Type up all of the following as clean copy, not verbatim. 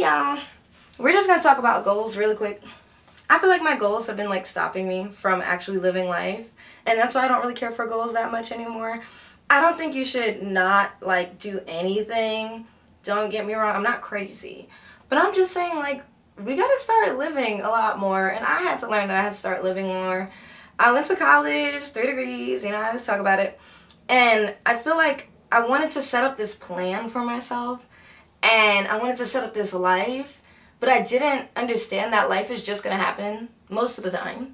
y'all. We're just gonna talk about goals really quick. I feel like my goals have been like stopping me from actually living life, and that's why I don't really care for goals that much anymore. I don't think you should not like do anything. Don't get me wrong, I'm not crazy. But I'm just saying, like, we gotta start living a lot more, and I had to learn that I had to start living more. I went to college, 3 degrees, I just talk about it. And I feel like I wanted to set up this plan for myself, and I wanted to set up this life, but I didn't understand that life is just gonna happen most of the time.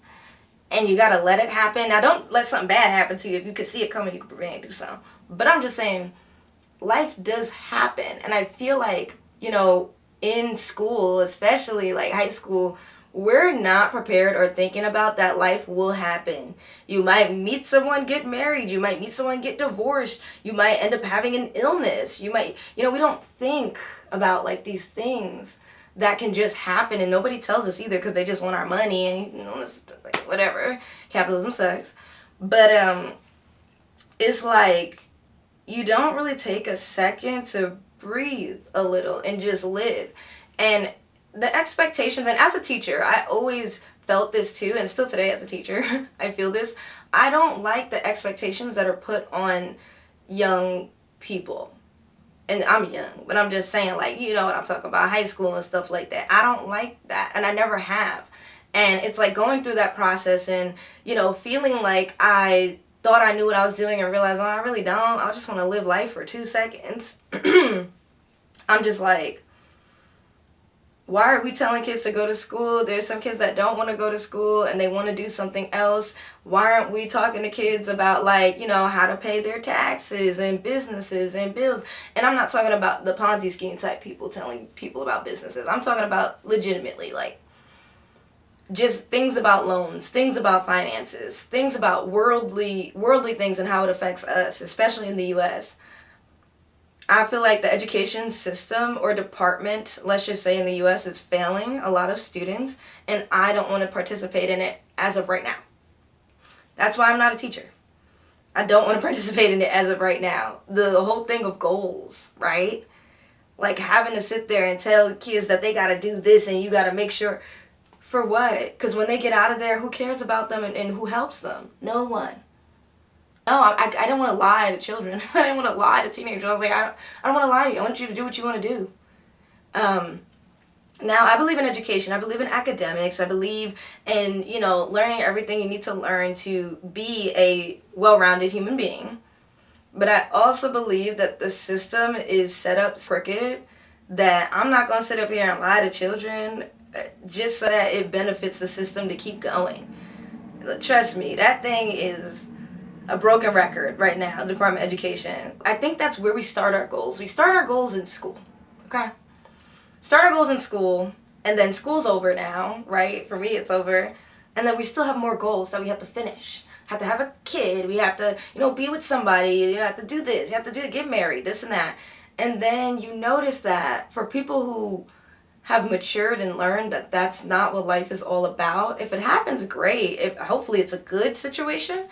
And you gotta let it happen. Now, don't let something bad happen to you. If you could see it coming, you could prevent it, do something. But I'm just saying, life does happen. And I feel like, in school, especially like high school, we're not prepared or thinking about that life will happen. You might meet someone, get married. You might meet someone, get divorced. You might end up having an illness. You might, we don't think about like these things that can just happen, and nobody tells us either because they just want our money and it's like whatever. Capitalism sucks. But it's like you don't really take a second to breathe a little and just live. And the expectations, and as a teacher, I always felt this too, and still today as a teacher, I feel this. I don't like the expectations that are put on young people. And I'm young, but I'm just saying, like, you know what I'm talking about, high school and stuff like that. I don't like that, and I never have. And it's like going through that process and, feeling like I thought I knew what I was doing and realized, oh, I really don't. I just want to live life for 2 seconds. I'm just like, why are we telling kids to go to school? There's some kids that don't want to go to school and they want to do something else. Why aren't we talking to kids about, like, how to pay their taxes and businesses and bills? And I'm not talking about the Ponzi scheme type people telling people about businesses. I'm talking about legitimately, like, just things about loans, things about finances, things about worldly things and how it affects us, especially in the U.S. I feel like the education system or department, let's just say in the U.S., is failing a lot of students, and I don't want to participate in it as of right now. That's why I'm not a teacher. I don't want to participate in it as of right now. The whole thing of goals, right? Like having to sit there and tell kids that they got to do this and you got to make sure. For what? Because when they get out of there, who cares about them and who helps them? No one. No, I don't want to lie to children. I didn't want to lie to teenagers. I was like, I don't want to lie to you. I want you to do what you want to do. Now, I believe in education. I believe in academics. I believe in, learning everything you need to learn to be a well-rounded human being. But I also believe that the system is set up crooked, that I'm not going to sit up here and lie to children just so that it benefits the system to keep going. Trust me, that thing is a broken record right now, the Department of Education. I think that's where we start our goals. We start our goals in school, okay? Start our goals in school, and then school's over now, right? For me, it's over. And then we still have more goals that we have to finish. Have to have a kid. We have to, be with somebody. You have to do this. You have to get married, this and that. And then you notice that for people who have matured and learned that that's not what life is all about, if it happens, great. Hopefully it's a good situation.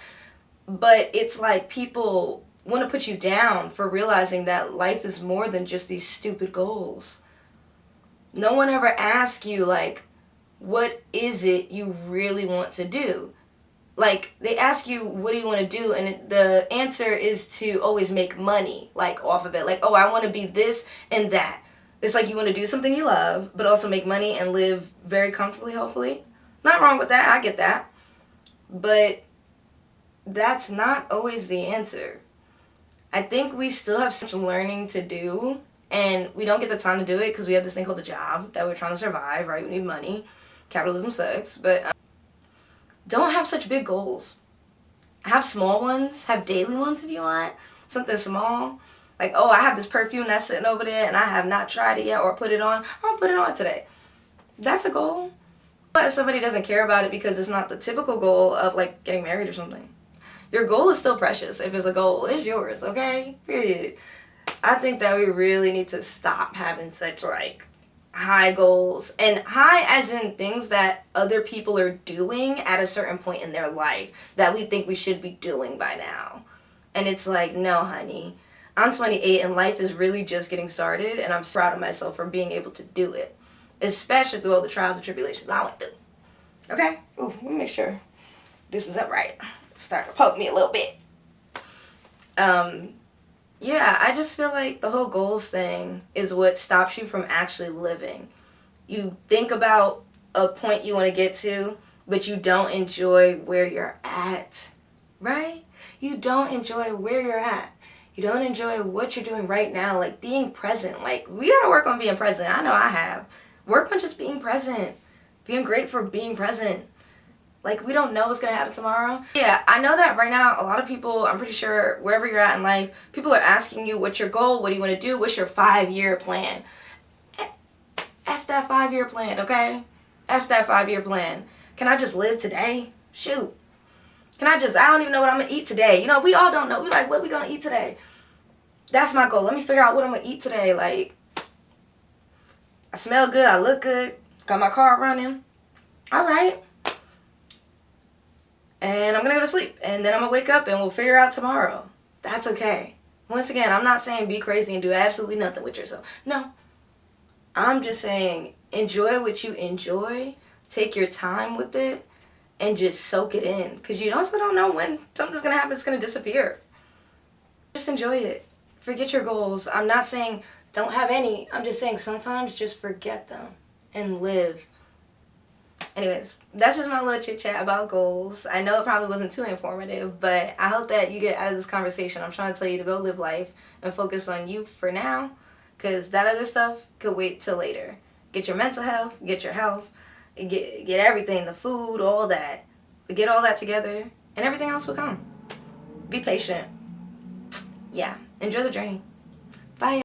But it's like people want to put you down for realizing that life is more than just these stupid goals. No one ever asks you, like, what is it you really want to do? Like, they ask you, what do you want to do? And the answer is to always make money, like, off of it. Like, oh, I want to be this and that. It's like you want to do something you love, but also make money and live very comfortably, hopefully. Not wrong with that. I get that. But that's not always the answer. I think we still have some learning to do, and we don't get the time to do it because we have this thing called a job that we're trying to survive, right? We need money. Capitalism sucks. But don't have such big goals. Have small ones. Have daily ones if you want. Something small. Like, oh, I have this perfume that's sitting over there and I have not tried it yet or put it on. I'm going to put it on today. That's a goal. But if somebody doesn't care about it because it's not the typical goal of, like, getting married or something. Your goal is still precious if it's a goal. It's yours, okay? Period. I think that we really need to stop having such, like, high goals. And high as in things that other people are doing at a certain point in their life that we think we should be doing by now. And it's like, no, honey. I'm 28 and life is really just getting started, and I'm proud of myself for being able to do it, especially through all the trials and tribulations I went through. Okay? Ooh, let me make sure this is upright. It's starting to poke me a little bit. Yeah, I just feel like the whole goals thing is what stops you from actually living. You think about a point you want to get to, but you don't enjoy where you're at, right? You don't enjoy where you're at. You don't enjoy what you're doing right now, like being present. Like, we gotta work on being present. I know I have. Work on just being present. Being great for being present. Like, we don't know what's gonna happen tomorrow. Yeah, I know that right now, a lot of people, I'm pretty sure wherever you're at in life, people are asking you, what's your goal? What do you want to do? What's your 5-year plan? F that 5-year plan, okay? F that 5-year plan. Can I just live today? Shoot. I don't even know what I'm gonna eat today. You know, we all don't know. We like, what we gonna eat today? That's my goal. Let me figure out what I'm gonna eat today. Like, I smell good, I look good, got my car running. All right. And I'm gonna go to sleep. And then I'm gonna wake up and we'll figure out tomorrow. That's okay. Once again, I'm not saying be crazy and do absolutely nothing with yourself. No. I'm just saying enjoy what you enjoy. Take your time with it. And just soak it in. Because you also don't know when something's going to happen. It's going to disappear. Just enjoy it. Forget your goals. I'm not saying don't have any. I'm just saying sometimes just forget them. And live. Anyways, that's just my little chit chat about goals. I know it probably wasn't too informative. But I hope that you get out of this conversation. I'm trying to tell you to go live life. And focus on you for now. Because that other stuff could wait till later. Get your mental health. Get your health. Get everything, the food, all that. Get all that together, and everything else will come. Be patient. Yeah, enjoy the journey. Bye.